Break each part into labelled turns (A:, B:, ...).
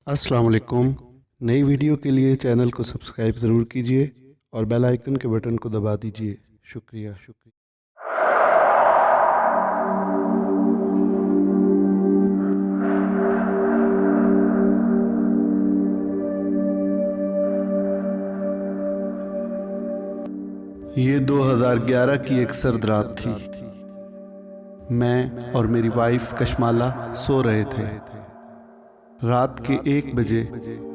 A: अस्सलाम वालेकुम। नई वीडियो के लिए चैनल को सब्सक्राइब ज़रूर कीजिए और बेल आइकन के बटन को दबा दीजिए। शुक्रिया। ये 2011 की एक सर्द रात थी। मैं और मेरी वाइफ कशमाला सो रहे थे। रात के 1 बजे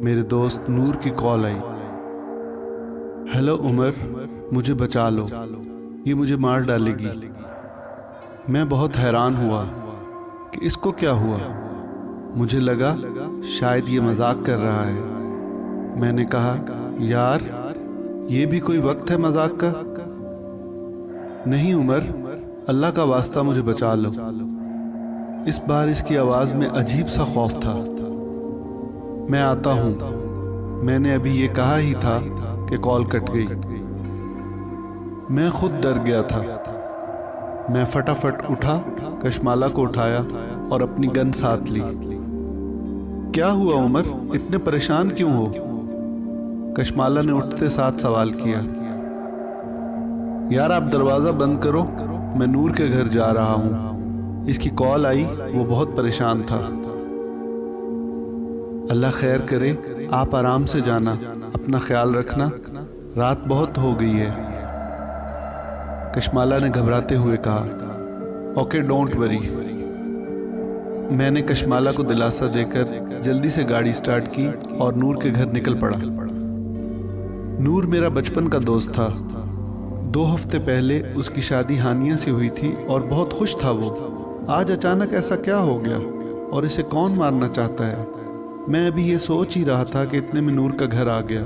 A: मेरे दोस्त नूर की कॉल आई। हेलो उमर, मुझे बचा लो, ये मुझे मार डालेगी। मैं बहुत हैरान हुआ कि इसको क्या हुआ। मुझे लगा शायद ये मजाक कर रहा है। मैंने कहा, यार ये भी कोई वक्त है मजाक का? नहीं उमर, अल्लाह का वास्ता मुझे बचा लो। इस बार इसकी आवाज़ में अजीब सा खौफ था। मैं आता हूँ, मैंने अभी ये कहा ही था कि कॉल कट गई। मैं खुद डर गया था। मैं फटाफट उठा, कशमाला को उठाया और अपनी गन साथ ली। क्या हुआ उमर, इतने परेशान क्यों हो? कशमाला ने उठते साथ सवाल किया। यार आप दरवाज़ा बंद करो, मैं नूर के घर जा रहा हूँ। इसकी कॉल आई, वो बहुत परेशान था। अल्लाह खैर करे, आप आराम से जाना, अपना ख्याल रखना, रात बहुत हो गई है। कशमाला ने घबराते हुए कहा। Okay, don't worry. मैंने कशमाला को दिलासा देकर जल्दी से गाड़ी स्टार्ट की और नूर के घर निकल पड़ा। नूर मेरा बचपन का दोस्त था। 2 हफ्ते पहले उसकी शादी हानिया से हुई थी और बहुत खुश था वो। आज अचानक ऐसा क्या हो गया और इसे कौन मारना चाहता है? मैं अभी ये सोच ही रहा था कि इतने में नूर का घर आ गया।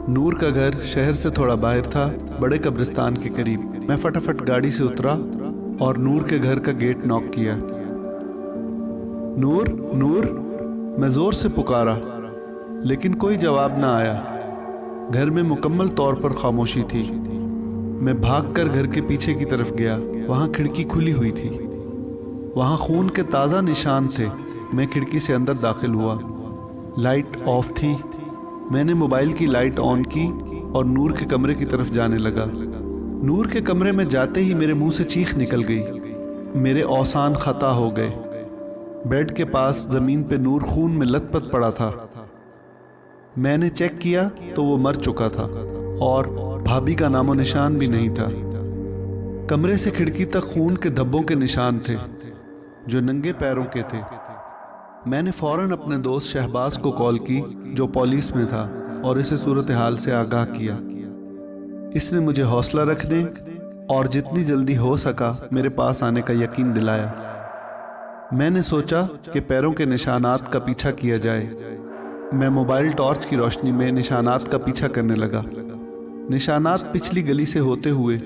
A: नूर का घर शहर से थोड़ा बाहर था, बड़े कब्रिस्तान के करीब। मैं फटाफट गाड़ी से उतरा और नूर के घर का गेट नॉक किया। नूर, नूर, मैं जोर से पुकारा, लेकिन कोई जवाब ना आया। घर में मुकम्मल तौर पर खामोशी थी। मैं भागकर घर के पीछे की तरफ गया। वहाँ खिड़की खुली हुई थी। वहाँ खून के ताज़ा निशान थे। मैं खिड़की से अंदर दाखिल हुआ। लाइट ऑफ थी। मैंने मोबाइल की लाइट ऑन की और नूर के कमरे की तरफ जाने लगा। नूर के कमरे में जाते ही मेरे मुंह से चीख निकल गई। मेरे औसान खता हो गए। बेड के पास ज़मीन पे नूर खून में लथपथ पड़ा था। मैंने चेक किया तो वो मर चुका था और भाभी का नामो निशान भी नहीं था। कमरे से खिड़की तक खून के धब्बों के निशान थे जो नंगे पैरों के थे। मैंने फौरन अपने दोस्त शहबाज को कॉल की जो पुलिस में था और इसे सूरत हाल से आगाह किया। इसने मुझे हौसला रखने और जितनी जल्दी हो सका मेरे पास आने का यकीन दिलाया। मैंने सोचा कि पैरों के निशानात का पीछा किया जाए। मैं मोबाइल टॉर्च की रोशनी में निशानात का पीछा करने लगा। निशानात पिछली गली से होते हुए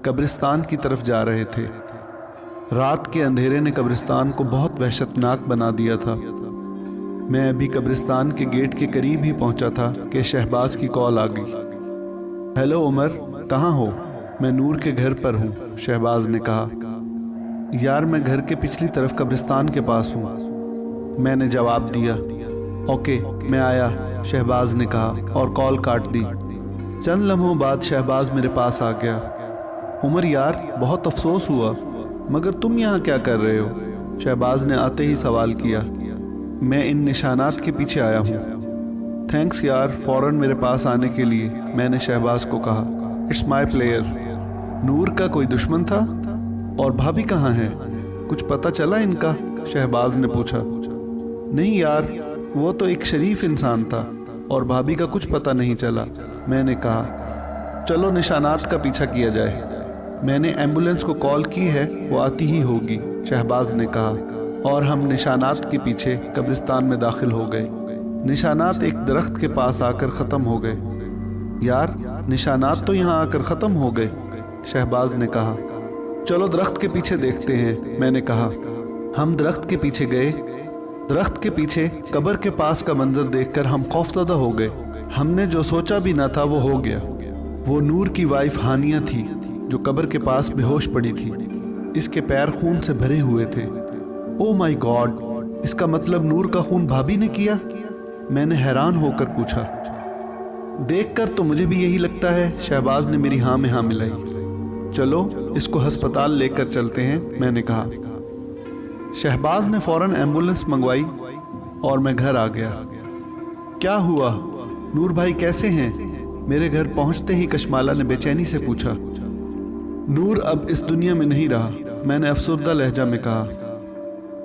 A: कब्रिस्तान की तरफ जा रहे थे। रात के अंधेरे ने कब्रिस्तान को बहुत वहशतनाक बना दिया था। मैं अभी कब्रिस्तान के गेट के करीब ही पहुंचा था कि शहबाज की कॉल आ गई। हेलो उमर, कहाँ हो? मैं नूर के घर पर हूँ, शहबाज ने कहा। यार मैं घर के पिछली तरफ कब्रिस्तान के पास हूँ, मैंने जवाब दिया। ओके, मैं आया, शहबाज ने कहा और कॉल काट दी। चंद लम्हों बाद शहबाज मेरे पास आ गया। उमर यार, बहुत अफसोस हुआ, मगर तुम यहाँ क्या कर रहे हो? शहबाज ने आते ही सवाल किया। मैं इन निशानात के पीछे आया हूँ। थैंक्स यार फ़ौरन मेरे पास आने के लिए, मैंने शहबाज को कहा। It's my player. नूर का कोई दुश्मन था? और भाभी कहाँ है? कुछ पता चला इनका? शहबाज ने पूछा। नहीं यार, वो तो एक शरीफ इंसान था और भाभी का कुछ पता नहीं चला, मैंने कहा। चलो निशानात का पीछा किया जाए। मैंने एम्बुलेंस को कॉल की है, वो आती ही होगी, शहबाज ने कहा और हम निशानात के पीछे कब्रिस्तान में दाखिल हो गए। निशानात एक दरख्त के पास आकर ख़त्म हो गए। यार निशानात तो यहाँ आकर ख़त्म हो गए, शहबाज ने कहा। चलो दरख्त के पीछे देखते हैं, मैंने कहा। हम दरख्त के पीछे गए। दरख्त के पीछे कब्र के पास का मंजर देखकर हम खौफजदा हो गए। हमने जो सोचा भी ना था वो हो गया। वो नूर की वाइफ हानिया थी जो कब्र के पास बेहोश पड़ी थी। इसके पैर खून से भरे हुए थे। ओ माय गॉड, اس کا مطلب نور کا خون بھابھی نے کیا؟ میں نے حیران ہو کر پوچھا۔ دیکھ کر تو مجھے بھی یہی لگتا ہے، شہباز نے میری ہاں میں ہاں ملائی۔ چلو اس کو ہسپتال لے کر چلتے ہیں، میں نے کہا۔ شہباز نے فوراً ایمبولنس منگوائی اور میں گھر آ گیا۔ کیا ہوا؟ نور بھائی کیسے ہیں؟ میرے گھر پہنچتے ہی کشمالہ نے بے چینی سے پوچھا۔ نور اب اس دنیا میں نہیں رہا، میں نے افسردہ لہجہ میں کہا۔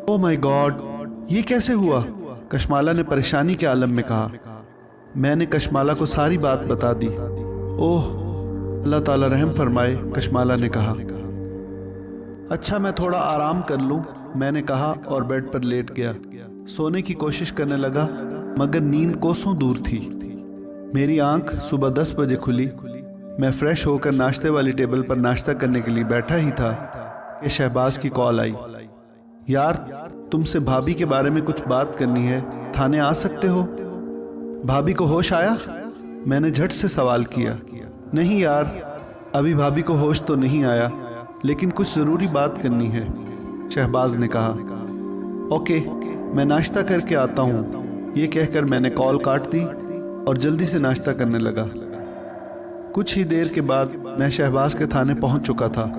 A: او مائی گاڈ، یہ کیسے ہوا؟ کشمالہ نے پریشانی کے عالم میں کہا۔ میں نے کشمالہ کو ساری بات بتا دی۔ اوہ اللہ تعالیٰ رحم فرمائے، کشمالہ نے کہا۔ اچھا میں تھوڑا آرام کر لوں، میں نے کہا اور بیڈ پر لیٹ گیا۔ سونے کی کوشش کرنے لگا مگر نیند کوسوں دور تھی۔ میری آنکھ صبح 10 بجے کھلی۔ میں فریش ہو کر ناشتے والی ٹیبل پر ناشتہ کرنے کے لیے بیٹھا ہی تھا کہ شہباز کی کال آئی۔ یار تم سے بھابھی کے بارے میں کچھ بات کرنی ہے، تھانے آ سکتے ہو؟ بھابھی کو ہوش آیا؟ میں نے جھٹ سے سوال کیا۔ نہیں یار، ابھی بھابھی کو ہوش تو نہیں آیا، لیکن کچھ ضروری بات کرنی ہے، شہباز نے کہا۔ اوکے میں ناشتہ کر کے آتا ہوں، یہ کہہ کر میں نے کال کاٹ دی اور جلدی سے ناشتہ کرنے لگا۔ کچھ ہی دیر کے بعد میں شہباز کے تھانے پہنچ چکا تھا۔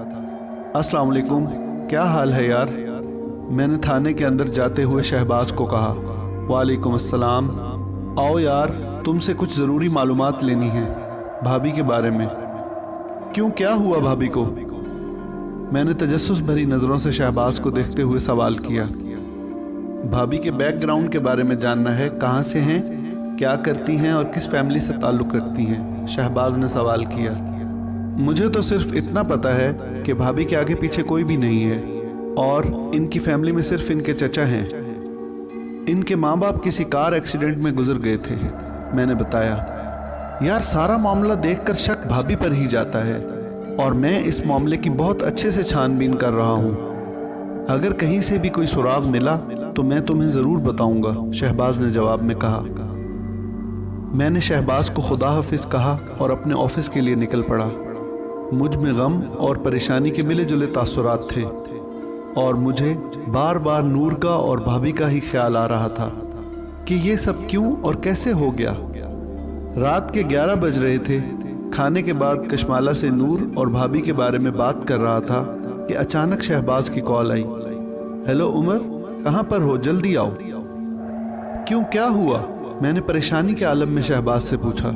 A: السلام علیکم، کیا حال ہے یار؟ میں نے تھانے کے اندر جاتے ہوئے شہباز کو کہا۔ وعلیکم السلام، آؤ یار تم سے کچھ ضروری معلومات لینی ہے بھابھی کے بارے میں۔ کیوں کیا ہوا بھابھی کو؟ میں نے تجسس بھری نظروں سے شہباز کو دیکھتے ہوئے سوال کیا۔ بھابھی کے بیک گراؤنڈ کے بارے میں جاننا ہے، کہاں سے ہیں، کیا کرتی ہیں اور کس فیملی سے تعلق رکھتی ہیں، شہباز نے سوال کیا۔ مجھے تو صرف اتنا پتا ہے کہ بھابھی کے آگے پیچھے کوئی بھی نہیں ہے اور ان کی فیملی میں صرف ان کے چچا ہیں۔ ان کے ماں باپ کسی کار ایکسیڈنٹ میں گزر گئے تھے، میں نے بتایا۔ یار سارا معاملہ دیکھ کر شک بھابھی پر ہی جاتا ہے اور میں اس معاملے کی بہت اچھے سے چھان بین کر رہا ہوں۔ اگر کہیں سے بھی کوئی سراغ ملا تو میں تمہیں ضرور بتاؤں گا، شہباز نے جواب میں کہا۔ میں نے شہباز کو خدا حافظ کہا اور اپنے آفس کے لیے نکل پڑا۔ مجھ میں غم اور پریشانی کے ملے جلے تاثرات تھے اور مجھے بار بار نور کا اور بھابھی کا ہی خیال آ رہا تھا کہ یہ سب کیوں اور کیسے ہو گیا۔ رات کے 11 بج رہے تھے۔ کھانے کے بعد کشمالہ سے نور اور بھابھی کے بارے میں بات کر رہا تھا کہ اچانک شہباز کی کال آئی۔ ہیلو عمر، کہاں پر ہو؟ جلدی آؤ۔ کیوں کیا ہوا؟ میں نے پریشانی کے عالم میں شہباز سے پوچھا۔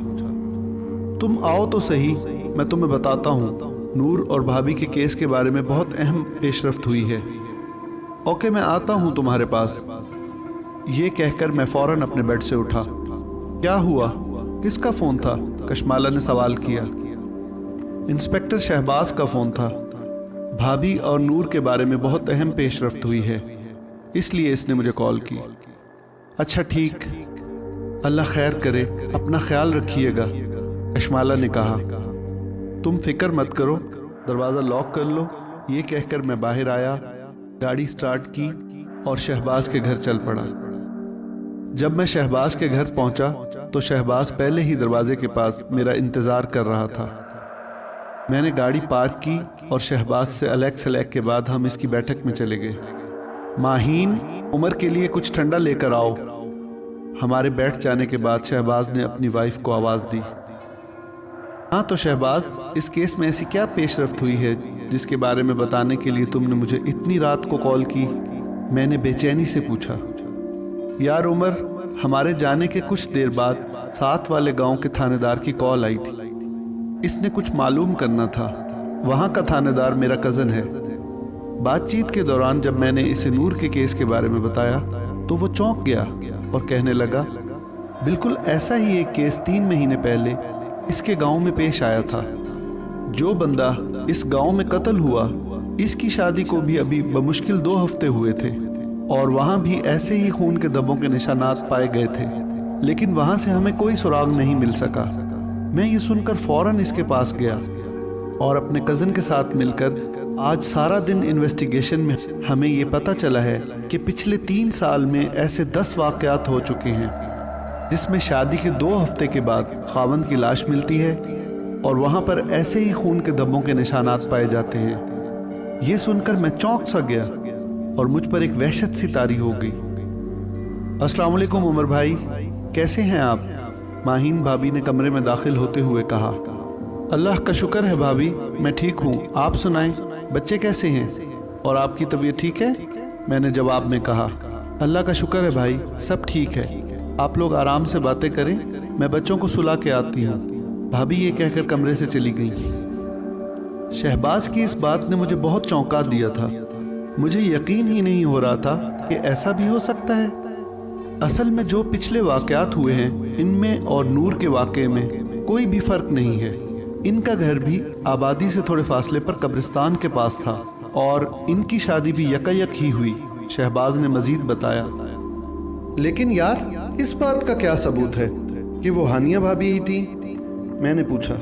A: تم آؤ تو صحیح، میں تمہیں بتاتا ہوں۔ نور اور بھابھی کے کیس کے بارے میں بہت اہم پیش رفت ہوئی ہے۔ اوکے میں آتا ہوں تمہارے پاس۔ یہ کہہ کر میں فوراً اپنے بیڈ سے اٹھا۔ کیا ہوا؟ کس کا فون تھا؟ کشمالہ نے سوال کیا۔ انسپکٹر شہباز کا فون تھا۔ بھابھی اور نور کے بارے میں بہت اہم پیش رفت ہوئی ہے، اس لیے اس نے مجھے کال کی۔ اچھا ٹھیک، اللہ خیر کرے، اپنا خیال رکھیے گا، کشمالہ نے کہا۔ تم فکر مت کرو، دروازہ لاک کر لو۔ یہ کہہ کر میں باہر آیا، گاڑی سٹارٹ کی اور شہباز کے گھر چل پڑا۔ جب میں شہباز کے گھر پہنچا تو شہباز پہلے ہی دروازے کے پاس میرا انتظار کر رہا تھا۔ میں نے گاڑی پارک کی اور شہباز سے الیک سلیک کے بعد ہم اس کی بیٹھک میں چلے گئے۔ ماہین، عمر کے لیے کچھ ٹھنڈا لے کر آؤ۔ ہمارے بیٹھ جانے کے بعد شہباز نے اپنی وائف کو آواز دی۔ ہاں تو شہباز، اس کیس میں ایسی کیا پیش رفت ہوئی ہے جس کے بارے میں بتانے کے لیے تم نے مجھے اتنی رات کو کال کی؟ میں نے بے چینی سے پوچھا۔ یار عمر، ہمارے جانے کے کچھ دیر بعد ساتھ والے گاؤں کے تھانے دار کی کال آئی تھی۔ اس نے کچھ معلوم کرنا تھا۔ وہاں کا تھانے دار میرا کزن ہے۔ بات چیت کے دوران جب میں نے اسے نور کے کیس کے بارے میں بتایا تو وہ چونک گیا اور کہنے لگا، بالکل ایسا ہی ایک کیس 3 مہینے پہلے اس کے گاؤں میں پیش آیا تھا۔ جو بندہ اس گاؤں میں قتل ہوا، اس کی شادی کو بھی ابھی بمشکل 2 ہفتے ہوئے تھے اور وہاں بھی ایسے ہی خون کے دھبوں کے نشانات پائے گئے تھے، لیکن وہاں سے ہمیں کوئی سراغ نہیں مل سکا۔ میں یہ سن کر فوراً اس کے پاس گیا اور اپنے کزن کے ساتھ مل کر آج سارا دن انویسٹیگیشن میں ہمیں یہ پتہ چلا ہے کہ پچھلے 3 سال میں ایسے 10 واقعات ہو چکے ہیں جس میں شادی کے 2 ہفتے کے بعد خاوند کی لاش ملتی ہے اور وہاں پر ایسے ہی خون کے دھبوں کے نشانات پائے جاتے ہیں۔ یہ سن کر میں چونک سا گیا اور مجھ پر ایک وحشت سی طاری ہو گئی۔ अस्सलाम वालेकुम उमर भाई, कैसे हैं आप? माहीन भाभी ने कमरे में दाखिल होते हुए कहा। अल्लाह का शुक्र है भाभी, मैं ठीक हूँ, आप सुनाएं, बच्चे कैसे हैं और आपकी तबीयत ठीक है? मैंने जवाब में कहा। अल्लाह का शुक्र है भाई, सब ठीक है, आप लोग आराम से बातें करें, मैं बच्चों को सुला के आती हूँ। भाभी ये कहकर कमरे से चली गई। शहबाज की इस बात ने मुझे बहुत चौंका दिया था। मुझे यकीन ही नहीं हो रहा था कि ऐसा भी हो सकता है। असल में जो पिछले वाक़यात हुए हैं, इनमें और नूर के वाक़े में कोई भी फ़र्क नहीं है। इनका घर भी आबादी से थोड़े फासले पर कब्रिस्तान के पास था और इनकी शादी भी यकायक ही हुई, शहबाज ने मजीद बताया। लेकिन यार, इस बात का क्या सबूत है कि वो हानिया भाभी ही थी? मैंने पूछा।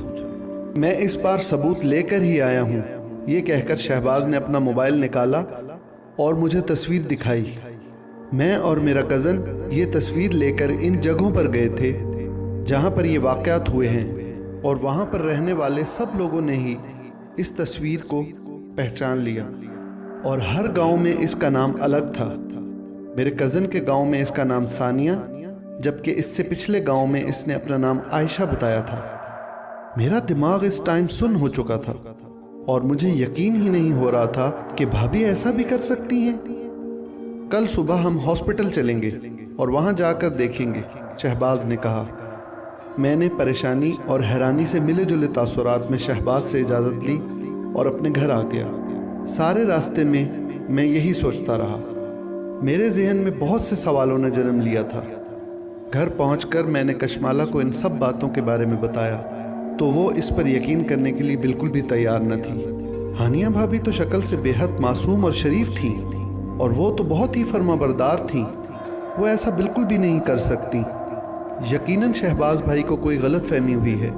A: मैं इस बार सबूत लेकर ही आया हूँ, ये कहकर शहबाज ने अपना मोबाइल निकाला और मुझे तस्वीर दिखाई। मैं और मेरा कज़न ये तस्वीर लेकर इन जगहों पर गए थे जहाँ पर ये वाक़यात हुए हैं, और वहाँ पर रहने वाले सब लोगों ने ही इस तस्वीर को पहचान लिया और हर गांव में इसका नाम अलग था। मेरे कज़न के गांव में इसका नाम सानिया, जबकि इससे पिछले गांव में इसने अपना नाम आयशा बताया था। मेरा दिमाग इस टाइम सुन्न हो चुका था और मुझे यकीन ही नहीं हो रहा था कि भाभी ऐसा भी कर सकती हैं। कल सुबह हम हॉस्पिटल चलेंगे और वहां जाकर देखेंगे, शहबाज ने कहा। मैंने परेशानी और हैरानी से मिले जुले तासुरात में शहबाज से इजाज़त ली और अपने घर आ गया। सारे रास्ते में मैं यही सोचता रहा। मेरे जहन में बहुत से सवालों ने जन्म लिया था। घर पहुंचकर मैंने कशमाला को इन सब बातों के बारे में बताया तो वो इस पर यकीन करने के लिए बिल्कुल भी तैयार न थी। हानिया भाभी तो शक्ल से बेहद मासूम और शरीफ थी और वो तो बहुत ही फर्माबरदार थी। वो ऐसा बिल्कुल भी नहीं कर सकती। यकीनन शहबाज भाई को कोई गलत फहमी हुई है,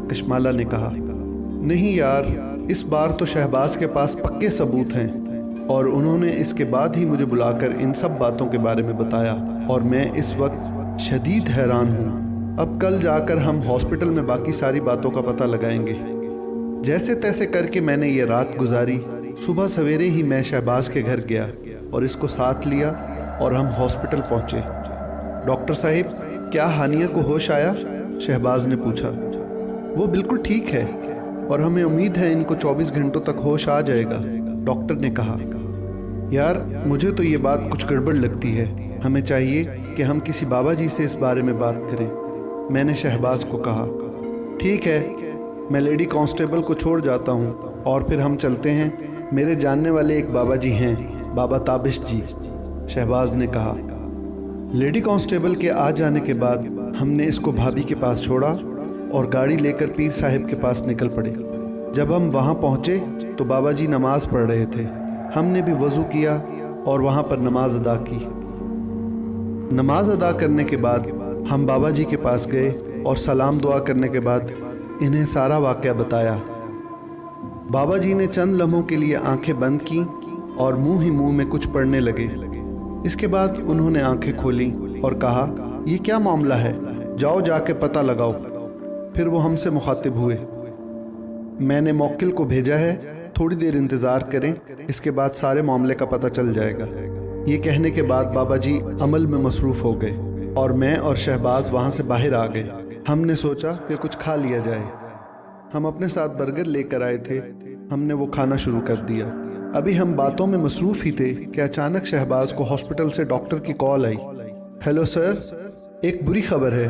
A: कशमाला ने कहा। नहीं यार, इस बार तो शहबाज के पास पक्के सबूत हैं और उन्होंने इसके बाद ही मुझे बुलाकर इन सब बातों के बारे में बताया और मैं इस वक्त शदीद हैरान हूँ। अब कल जाकर हम हॉस्पिटल में बाकी सारी बातों का पता लगाएंगे। जैसे तैसे करके मैंने ये रात गुजारी। सुबह सवेरे ही मैं शहबाज के घर गया और इसको साथ लिया और हम हॉस्पिटल पहुंचे। डॉक्टर साहिब, क्या हानिया को होश आया? शहबाज ने पूछा। वो बिल्कुल ठीक है और हमें उम्मीद है इनको 24 घंटों तक होश आ जाएगा, डॉक्टर ने कहा। यार, मुझे तो ये बात कुछ गड़बड़ लगती है। हमें चाहिए कि हम किसी बाबा जी से इस बारे में बात करें, मैंने शहबाज को कहा। ठीक है, मैं लेडी कांस्टेबल को छोड़ जाता हूँ और फिर हम चलते हैं। मेरे जानने वाले एक बाबा जी हैं, बाबा ताबिश जी, शहबाज ने कहा। लेडी कांस्टेबल के आ जाने के बाद हमने इसको भाभी के पास छोड़ा और गाड़ी लेकर पीर साहिब के पास निकल पड़े। जब हम वहाँ पहुँचे तो बाबा जी नमाज पढ़ रहे थे। हमने भी वज़ू किया और वहाँ पर नमाज अदा की। नमाज अदा करने के बाद हम बाबा जी के पास गए और सलाम दुआ करने के बाद इन्हें सारा वाक़या बताया। बाबा जी ने चंद लम्हों के लिए आंखें बंद की और मुंह ही मुंह में कुछ पढ़ने लगे। इसके बाद उन्होंने आंखें खोली और कहा, ये क्या मामला है, जाओ जाके पता लगाओ। फिर वो हमसे मुखातिब हुए। मैंने मौक्किल को भेजा है, थोड़ी देर इंतज़ार करें, इसके बाद सारे मामले का पता चल जाएगा। ये कहने के बाद बाबा जी अमल में मसरूफ़ हो गए और मैं और शहबाज वहाँ से बाहर आ गए। हमने सोचा कि कुछ खा लिया जाए। हम अपने साथ बर्गर लेकर आए थे। हमने वो खाना शुरू कर दिया। अभी हम बातों में मसरूफ़ ही थे कि अचानक शहबाज को हॉस्पिटल से डॉक्टर की कॉल आई। हेलो सर, एक बुरी खबर है,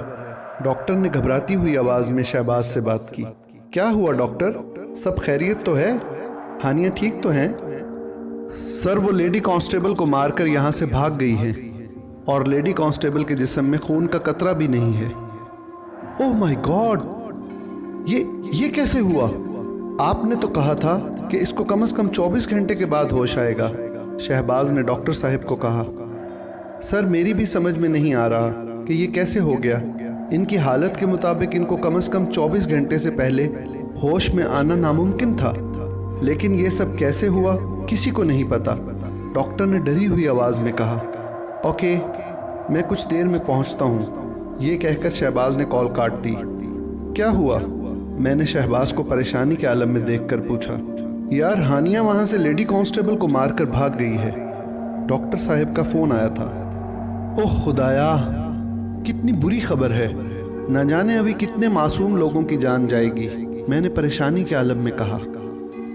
A: डॉक्टर ने घबराती हुई आवाज़ में शहबाज से बात की। क्या हुआ डॉक्टर, सब खैरियत तो है? हानिया ठीक तो हैं? सर, वो लेडी कांस्टेबल को मारकर यहाँ से भाग गई हैं और लेडी कांस्टेबल के जिस्म में खून का कतरा भी नहीं है। ओह माय गॉड, ये कैसे हुआ? आपने तो कहा था कि इसको कम से कम 24 घंटे के बाद होश आएगा, शहबाज ने डॉक्टर साहब को कहा। सर, मेरी भी समझ में नहीं आ रहा कि ये कैसे हो गया। इनकी हालत के मुताबिक इनको कम से कम 24 घंटे से पहले होश में आना नामुमकिन था, लेकिन ये सब कैसे हुआ किसी को नहीं पता, डॉक्टर ने डरी हुई आवाज़ में कहा। ओके, मैं कुछ देर में पहुंचता हूं, ये कहकर शहबाज ने कॉल काट दी। क्या हुआ? मैंने शहबाज को परेशानी के आलम में देखकर पूछा। यार, हानिया वहां से लेडी कांस्टेबल को मारकर भाग गई है, डॉक्टर साहब का फ़ोन आया था। ओह खुदाया, कितनी बुरी खबर है। न जाने अभी कितने मासूम लोगों की जान जाएगी। मैंने परेशानी के आलम में कहा।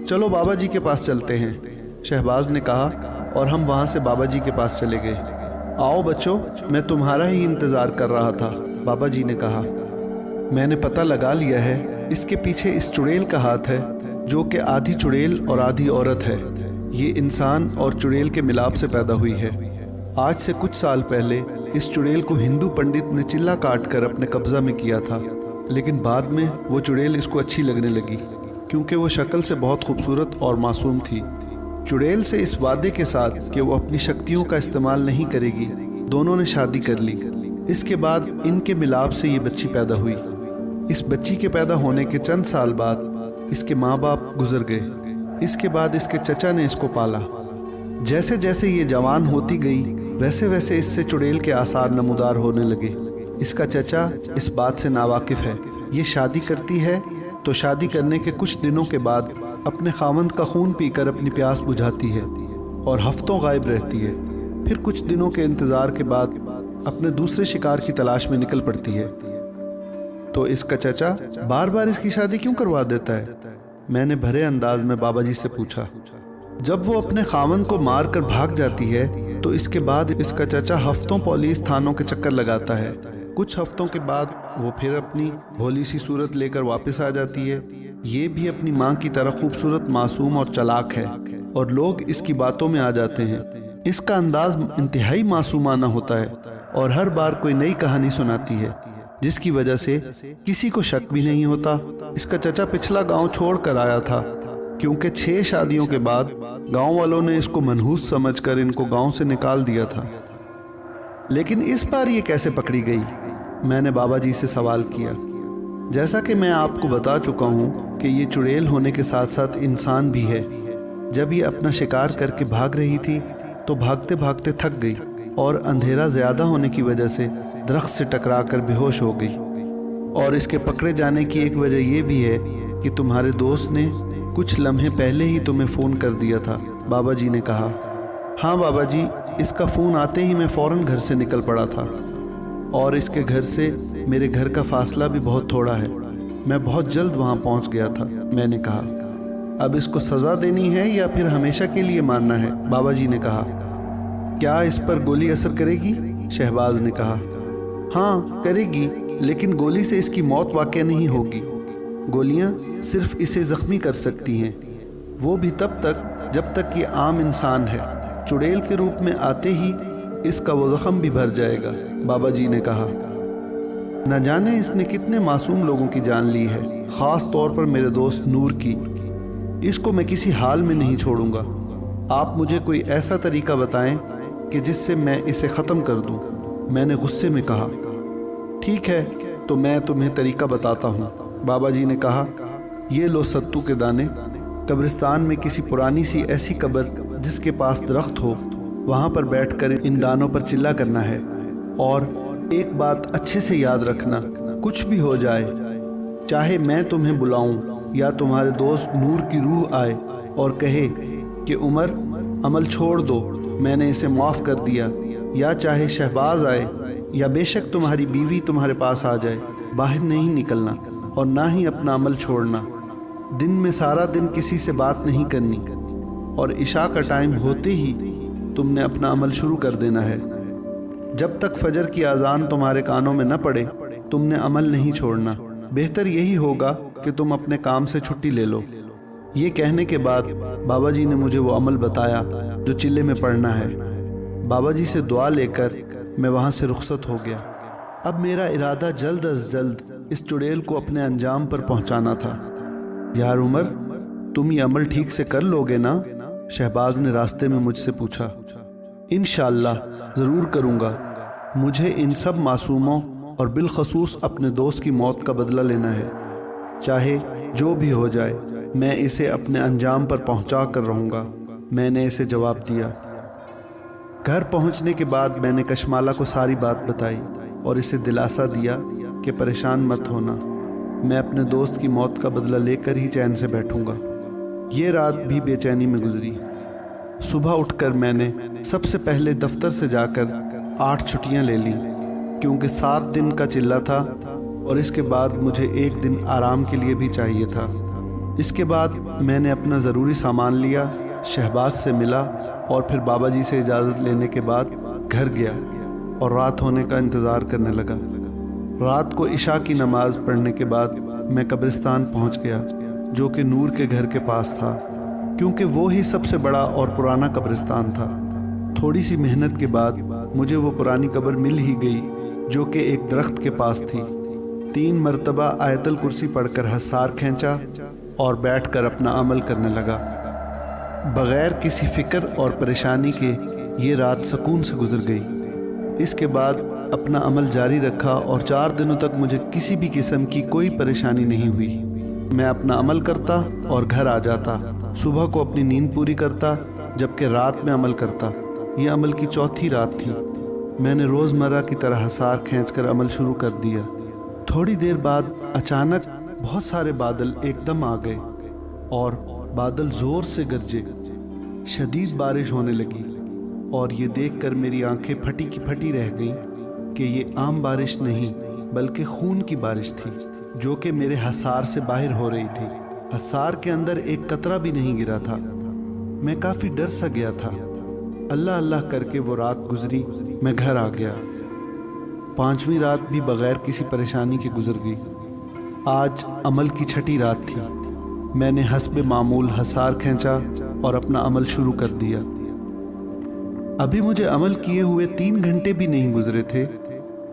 A: चलो बाबा जी के पास चलते हैं, शहबाज ने कहा, और हम वहाँ से बाबा जी के पास चले गए। आओ बच्चों, मैं तुम्हारा ही इंतज़ार कर रहा था, बाबा जी ने कहा। मैंने पता लगा लिया है, इसके पीछे इस चुड़ैल का हाथ है, जो कि आधी चुड़ैल और आधी औरत है। ये इंसान और चुड़ैल के मिलाप से पैदा हुई है। आज से कुछ साल पहले इस चुड़ैल को हिंदू पंडित ने चिल्ला काट कर अपने कब्जा में किया था, लेकिन बाद में वो चुड़ैल इसको अच्छी लगने लगी, क्योंकि वो शक्ल से बहुत खूबसूरत और मासूम थी। चुड़ैल से इस वादे के साथ कि वो अपनी शक्तियों का इस्तेमाल नहीं करेगी, दोनों ने शादी कर ली। इसके बाद इनके मिलाप से ये बच्ची पैदा हुई। इस बच्ची के पैदा होने के चंद साल बाद इसके माँ बाप गुजर गए। इसके बाद इसके चचा ने इसको पाला। जैसे जैसे ये जवान होती गई, वैसे वैसे इससे चुड़ैल के आसार नमूदार होने लगे। इसका चचा इस बात से नावाकिफ़ है। ये शादी करती है तो शादी करने के कुछ दिनों के बाद अपने खामंद का खून पीकर अपनी प्यास बुझाती है और हफ्तों गायब रहती है। फिर कुछ दिनों के इंतज़ार के बाद अपने दूसरे शिकार की तलाश में निकल पड़ती है। तो इसका चचा बार बार इसकी शादी क्यों करवा देता है? मैंने भरे अंदाज में बाबा जी से पूछा। जब वो अपने खामन को मार कर भाग जाती है तो इसके बाद इसका चचा हफ्तों पुलिस थानों के चक्कर लगाता है। कुछ हफ्तों के बाद वो फिर अपनी भोली सी सूरत लेकर वापस आ जाती है। ये भी अपनी माँ की तरह खूबसूरत, मासूम और चालाक है, और लोग इसकी बातों में आ जाते हैं। इसका अंदाज इंतहाई मासूमाना होता है और हर बार कोई नई कहानी सुनाती है, जिसकी वजह से किसी को शक भी नहीं होता। इसका चचा पिछला गांव छोड़ कर आया था, क्योंकि 6 शादियों के बाद गांव वालों ने इसको मनहूस समझकर इनको गांव से निकाल दिया था। लेकिन इस बार ये कैसे पकड़ी गई? मैंने बाबा जी से सवाल किया। जैसा कि मैं आपको बता चुका हूँ कि ये चुड़ैल होने के साथ साथ इंसान भी है। जब ये अपना शिकार करके भाग रही थी तो भागते भागते थक गई और अंधेरा ज़्यादा होने की वजह से दरख्त से टकराकर बेहोश हो गई। और इसके पकड़े जाने की एक वजह यह भी है कि तुम्हारे दोस्त ने कुछ लम्हे पहले ही तुम्हें फ़ोन कर दिया था, बाबा जी ने कहा। हाँ बाबा जी, इसका फ़ोन आते ही मैं फ़ौरन घर से निकल पड़ा था, और इसके घर से मेरे घर का फासला भी बहुत थोड़ा है। मैं बहुत जल्द वहाँ पहुँच गया था, मैंने कहा। अब इसको सज़ा देनी है या फिर हमेशा के लिए मारना है? बाबा जी ने कहा। क्या इस पर गोली असर करेगी? शहबाज ने कहा। हाँ करेगी, लेकिन गोली से इसकी मौत वाक़ई नहीं होगी। गोलियाँ सिर्फ इसे ज़ख्मी कर सकती हैं, वो भी तब तक जब तक ये आम इंसान है। चुड़ैल के रूप में आते ही इसका वो ज़ख्म भी भर जाएगा, बाबा जी ने कहा। न जाने इसने कितने मासूम लोगों की जान ली है, ख़ास तौर पर मेरे दोस्त नूर की। इसको मैं किसी हाल में नहीं छोड़ूंगा। आप मुझे कोई ऐसा तरीका बताएं कि जिससे मैं इसे ख़त्म कर दूं, मैंने गुस्से में कहा। ठीक है, तो मैं तुम्हें तरीका बताता हूँ, बाबा जी ने कहा। ये लो सत्तू के दाने। कब्रिस्तान में किसी पुरानी सी ऐसी कब्र जिसके पास दरख्त हो, वहाँ पर बैठकर इन दानों पर चिल्ला करना है। और एक बात अच्छे से याद रखना, कुछ भी हो जाए, चाहे मैं तुम्हें बुलाऊं या तुम्हारे दोस्त नूर की रूह आए और कहे कि उमर अमल छोड़ दो, मैंने इसे माफ़ कर दिया, या चाहे शहबाज आए या बेशक तुम्हारी बीवी तुम्हारे पास आ जाए, बाहर नहीं निकलना और ना ही अपना अमल छोड़ना। दिन में सारा दिन किसी से बात नहीं करनी, और इशा का टाइम होते ही तुमने अपना अमल शुरू कर देना है। जब तक फजर की अजान तुम्हारे कानों में न पड़े, तुमने अमल नहीं छोड़ना। बेहतर यही होगा कि तुम अपने काम से छुट्टी ले लो। ये कहने के बाद बाबा जी ने मुझे वो अमल बताया जो चिल्ले में पढ़ना है। बाबा जी से दुआ लेकर मैं वहाँ से रुखसत हो गया। अब मेरा इरादा जल्द अज जल्द इस चुड़ैल को अपने अंजाम पर पहुँचाना था। यार उमर, तुम ये अमल ठीक से कर लोगे ना? शहबाज ने रास्ते में मुझसे पूछा। इंशाअल्लाह ज़रूर करूँगा। मुझे इन सब मासूमों और बिलखसूस अपने दोस्त की मौत का बदला लेना है। चाहे जो भी हो जाए, मैं इसे अपने अंजाम पर पहुँचा कर रहूँगा, मैंने इसे जवाब दिया। घर पहुँचने के बाद मैंने कशमाला को सारी बात बताई और इसे दिलासा दिया कि परेशान मत होना, मैं अपने दोस्त की मौत का बदला लेकर ही चैन से बैठूँगा। ये रात भी बेचैनी में गुजरी। सुबह उठकर मैंने सबसे पहले दफ्तर से जाकर 8 چھٹیاں لے لیں کیونکہ 7 دن کا چلہ تھا اور اس کے بعد مجھے 1 دن آرام کے لیے بھی چاہیے تھا۔ اس کے بعد میں نے اپنا ضروری سامان لیا، شہباز سے ملا اور پھر بابا جی سے اجازت لینے کے بعد گھر گیا اور رات ہونے کا انتظار کرنے لگا۔ رات کو عشاء کی نماز پڑھنے کے بعد میں قبرستان پہنچ گیا جو کہ نور کے گھر کے پاس تھا، کیونکہ وہ ہی سب سے بڑا اور پرانا قبرستان تھا۔ تھوڑی سی محنت کے بعد مجھے وہ پرانی قبر مل ہی گئی جو کہ ایک درخت کے پاس تھی۔ 3 مرتبہ آیت الکرسی پڑھ کر حصار کھینچا اور بیٹھ کر اپنا عمل کرنے لگا۔ بغیر کسی فکر اور پریشانی کے یہ رات سکون سے گزر گئی۔ اس کے بعد اپنا عمل جاری رکھا اور 4 دنوں تک مجھے کسی بھی قسم کی کوئی پریشانی نہیں ہوئی۔ میں اپنا عمل کرتا اور گھر آ جاتا، صبح کو اپنی نیند پوری کرتا جبکہ رات میں عمل کرتا۔ یہ عمل کی 4تھی رات تھی۔ میں نے روزمرہ کی طرح حصار کھینچ کر عمل شروع کر دیا۔ تھوڑی دیر بعد اچانک بہت سارے بادل ایک دم آ گئے اور بادل زور سے گرجے، شدید بارش ہونے لگی اور یہ دیکھ کر میری آنکھیں پھٹی کی پھٹی رہ گئیں کہ یہ عام بارش نہیں بلکہ خون کی بارش تھی جو کہ میرے حصار سے باہر ہو رہی تھی۔ حصار کے اندر ایک قطرہ بھی نہیں گرا تھا۔ میں کافی ڈر سا گیا تھا۔ اللہ اللہ کر کے وہ رات گزری، میں گھر آ گیا۔ 5ویں رات بھی بغیر کسی پریشانی کے گزر گئی۔ آج عمل کی 6ٹھی رات تھی۔ میں نے حسب معمول حصار کھینچا اور اپنا عمل شروع کر دیا۔ ابھی مجھے عمل کیے ہوئے 3 گھنٹے بھی نہیں گزرے تھے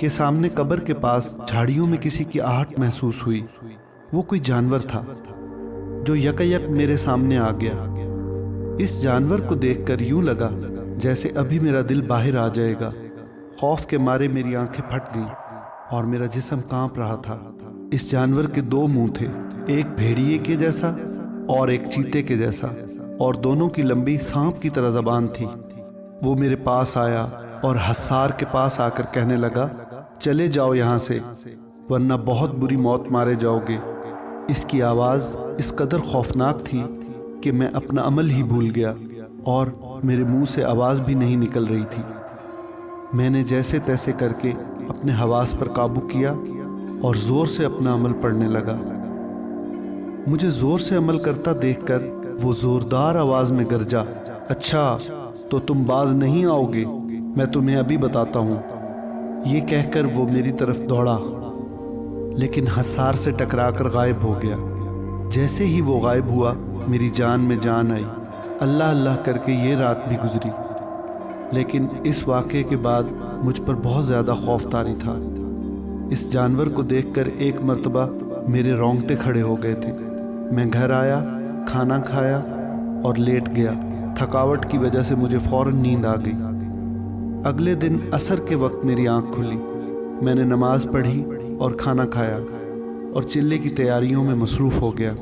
A: کہ سامنے قبر کے پاس جھاڑیوں میں کسی کی آہٹ محسوس ہوئی۔ وہ کوئی جانور تھا جو یکایک میرے سامنے آ گیا۔ اس جانور کو دیکھ کر یوں لگا جیسے ابھی میرا دل باہر آ جائے گا۔ خوف کے مارے میری آنکھیں پھٹ گئیں اور میرا جسم کانپ رہا تھا۔ اس جانور کے 2 منہ تھے، ایک بھیڑیے کے جیسا اور ایک چیتے کے جیسا، اور دونوں کی لمبی سانپ کی طرح زبان تھی۔ وہ میرے پاس آیا اور حصار کے پاس آ کر کہنے لگا، چلے جاؤ یہاں سے ورنہ بہت بری موت مارے جاؤ گے۔ اس کی آواز اس قدر خوفناک تھی کہ میں اپنا عمل ہی بھول گیا اور میرے منہ سے آواز بھی نہیں نکل رہی تھی۔ میں نے جیسے تیسے کر کے اپنے حواس پر قابو کیا اور زور سے اپنا عمل پڑھنے لگا۔ مجھے زور سے عمل کرتا دیکھ کر وہ زوردار آواز میں گرجا، اچھا تو تم باز نہیں آؤ گے، میں تمہیں ابھی بتاتا ہوں۔ یہ کہہ کر وہ میری طرف دوڑا لیکن حصار سے ٹکرا کر غائب ہو گیا۔ جیسے ہی وہ غائب ہوا میری جان میں جان آئی۔ اللہ اللہ کر کے یہ رات بھی گزری، لیکن اس واقعے کے بعد مجھ پر بہت زیادہ خوف طاری تھا۔ اس جانور کو دیکھ کر ایک مرتبہ میرے رونگٹے کھڑے ہو گئے تھے۔ میں گھر آیا، کھانا کھایا اور لیٹ گیا۔ تھکاوٹ کی وجہ سے مجھے فوراً نیند آ گئی۔ اگلے دن عصر کے وقت میری آنکھ کھلی۔ میں نے نماز پڑھی اور کھانا کھایا اور چلے کی تیاریوں میں مصروف ہو گیا۔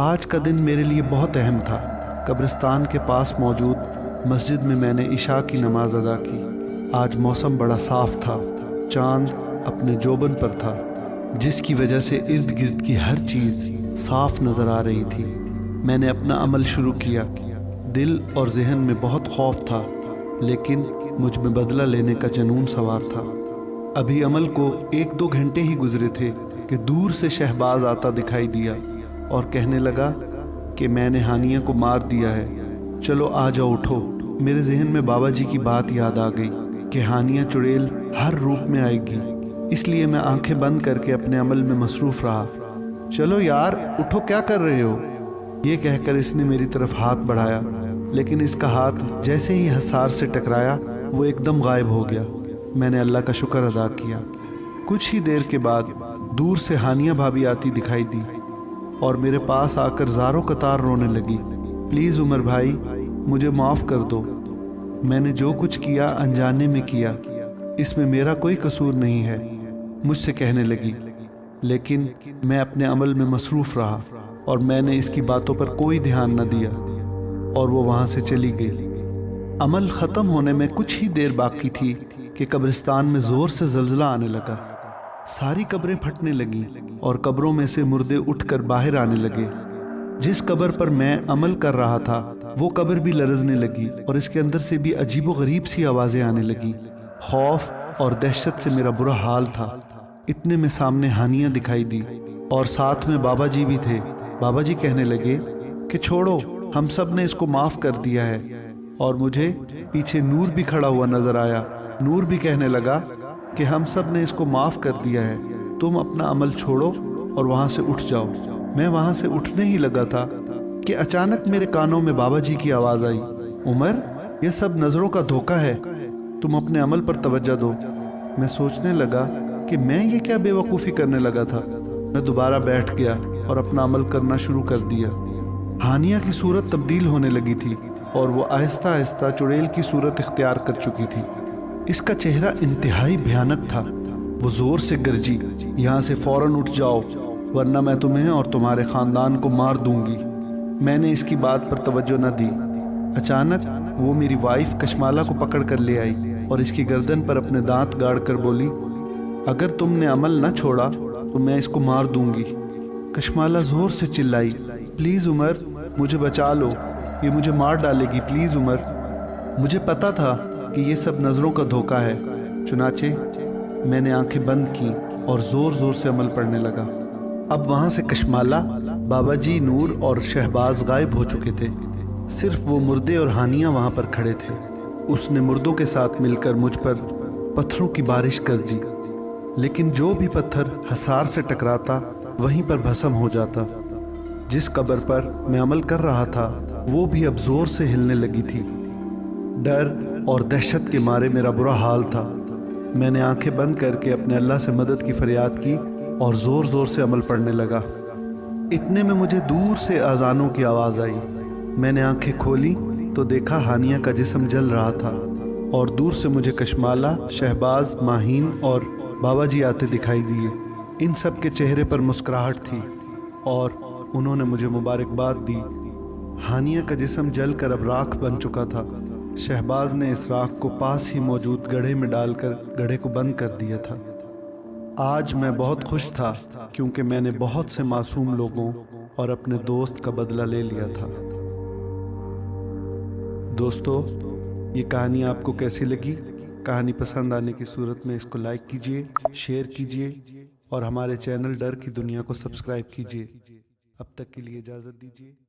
A: آج کا دن میرے لیے بہت اہم تھا۔ قبرستان کے پاس موجود مسجد میں میں نے عشاء کی نماز ادا کی۔ آج موسم بڑا صاف تھا، چاند اپنے جوبن پر تھا، جس کی وجہ سے ارد گرد کی ہر چیز صاف نظر آ رہی تھی۔ میں نے اپنا عمل شروع کیا۔ دل اور ذہن میں بہت خوف تھا، لیکن مجھ میں بدلہ لینے کا جنون سوار تھا۔ ابھی عمل کو 1-2 گھنٹے ہی گزرے تھے کہ دور سے شہباز آتا دکھائی دیا اور کہنے لگا کہ میں نے ہانیہ کو مار دیا ہے، چلو آ جاؤ اٹھو۔ میرے ذہن میں بابا جی کی بات یاد آ گئی کہ ہانیہ چڑیل ہر روپ میں آئے گی، اس لیے میں آنکھیں بند کر کے اپنے عمل میں مصروف رہا۔ چلو یار اٹھو، کیا کر رہے ہو؟ یہ کہہ کر اس نے میری طرف ہاتھ بڑھایا، لیکن اس کا ہاتھ جیسے ہی حصار سے ٹکرایا وہ ایک دم غائب ہو گیا۔ میں نے اللہ کا شکر ادا کیا۔ کچھ ہی دیر کے بعد دور سے ہانیہ بھابی آتی دکھائی دی اور میرے پاس آ کر زاروں قطار رونے لگی، پلیز عمر بھائی مجھے معاف کر دو، میں نے جو کچھ کیا انجانے میں کیا، اس میں میرا کوئی قصور نہیں ہے، مجھ سے کہنے لگی۔ لیکن میں اپنے عمل میں مصروف رہا اور میں نے اس کی باتوں پر کوئی دھیان نہ دیا اور وہ وہاں سے چلی گئی۔ عمل ختم ہونے میں کچھ ہی دیر باقی تھی کہ قبرستان میں زور سے زلزلہ آنے لگا۔ ساری قبریں پھٹنے لگیں اور قبروں میں سے مردے اٹھ کر باہر آنے لگے۔ جس قبر پر میں عمل کر رہا تھا وہ قبر بھی لرزنے لگی اور اس کے اندر سے بھی عجیب و غریب سی آوازیں آنے لگیں۔ خوف اور دہشت سے میرا برا حال تھا۔ اتنے میں سامنے ہانیہ دکھائی دی اور ساتھ میں بابا جی بھی تھے۔ بابا جی کہنے لگے کہ چھوڑو، ہم سب نے اس کو معاف کر دیا ہے۔ اور مجھے پیچھے نور بھی کھڑا ہوا نظر آیا۔ نور بھی کہنے لگا کہ ہم سب نے اس کو معاف کر دیا ہے، تم اپنا عمل چھوڑو اور وہاں سے اٹھ جاؤ۔ میں وہاں سے اٹھنے ہی لگا تھا کہ اچانک میرے کانوں میں بابا جی کی آواز آئی، عمر، یہ سب نظروں کا دھوکہ ہے، تم اپنے عمل پر توجہ دو۔ میں سوچنے لگا کہ میں یہ کیا بے وقوفی کرنے لگا تھا۔ میں دوبارہ بیٹھ گیا اور اپنا عمل کرنا شروع کر دیا۔ ہانیہ کی صورت تبدیل ہونے لگی تھی اور وہ آہستہ آہستہ چڑیل کی صورت اختیار کر چکی تھی۔ اس کا چہرہ انتہائی بھیانک تھا۔ وہ زور سے گرجی، یہاں سے فوراً اٹھ جاؤ ورنہ میں تمہیں اور تمہارے خاندان کو مار دوں گی۔ میں نے اس کی بات پر توجہ نہ دی۔ اچانک وہ میری وائف کشمالہ کو پکڑ کر لے آئی اور اس کی گردن پر اپنے دانت گاڑ کر بولی، اگر تم نے عمل نہ چھوڑا تو میں اس کو مار دوں گی۔ کشمالہ زور سے چلائی، پلیز عمر، مجھے بچا لو، یہ مجھے مار ڈالے گی، پلیز عمر۔ مجھے پتا تھا کہ یہ سب نظروں کا دھوکہ ہے، چنانچہ میں نے آنکھیں بند کی اور زور زور سے عمل پڑھنے لگا۔ اب وہاں سے کشمالہ، بابا جی، نور اور شہباز غائب ہو چکے تھے۔ صرف وہ مردے اور ہانیہ وہاں پر کھڑے تھے۔ اس نے مردوں کے ساتھ مل کر مجھ پر پتھروں کی بارش کر دی، لیکن جو بھی پتھر حصار سے ٹکراتا وہیں پر بھسم ہو جاتا۔ جس قبر پر میں عمل کر رہا تھا وہ بھی اب زور سے ہلنے لگی تھی۔ ڈر اور دہشت کے مارے میرا برا حال تھا۔ میں نے آنکھیں بند کر کے اپنے اللہ سے مدد کی فریاد کی اور زور زور سے عمل پڑھنے لگا۔ اتنے میں مجھے دور سے اذانوں کی آواز آئی۔ میں نے آنکھیں کھولی تو دیکھا ہانیہ کا جسم جل رہا تھا اور دور سے مجھے کشمالہ، شہباز، ماہین اور بابا جی آتے دکھائی دیے۔ ان سب کے چہرے پر مسکراہٹ تھی اور انہوں نے مجھے مبارکباد دی۔ ہانیہ کا جسم جل کر اب راکھ بن چکا تھا۔ شہباز نے اس راکھ کو پاس ہی موجود گڑھے میں ڈال کر گڑھے کو بند کر دیا تھا۔ آج میں بہت خوش تھا کیونکہ میں نے بہت سے معصوم لوگوں اور اپنے دوست کا بدلہ لے لیا تھا۔ دوستو، یہ کہانی آپ کو کیسی لگی؟ کہانی پسند آنے کی صورت میں اس کو لائک کیجئے، شیئر کیجئے اور ہمارے چینل ڈر کی دنیا کو سبسکرائب کیجئے۔ اب تک کے لیے اجازت دیجئے۔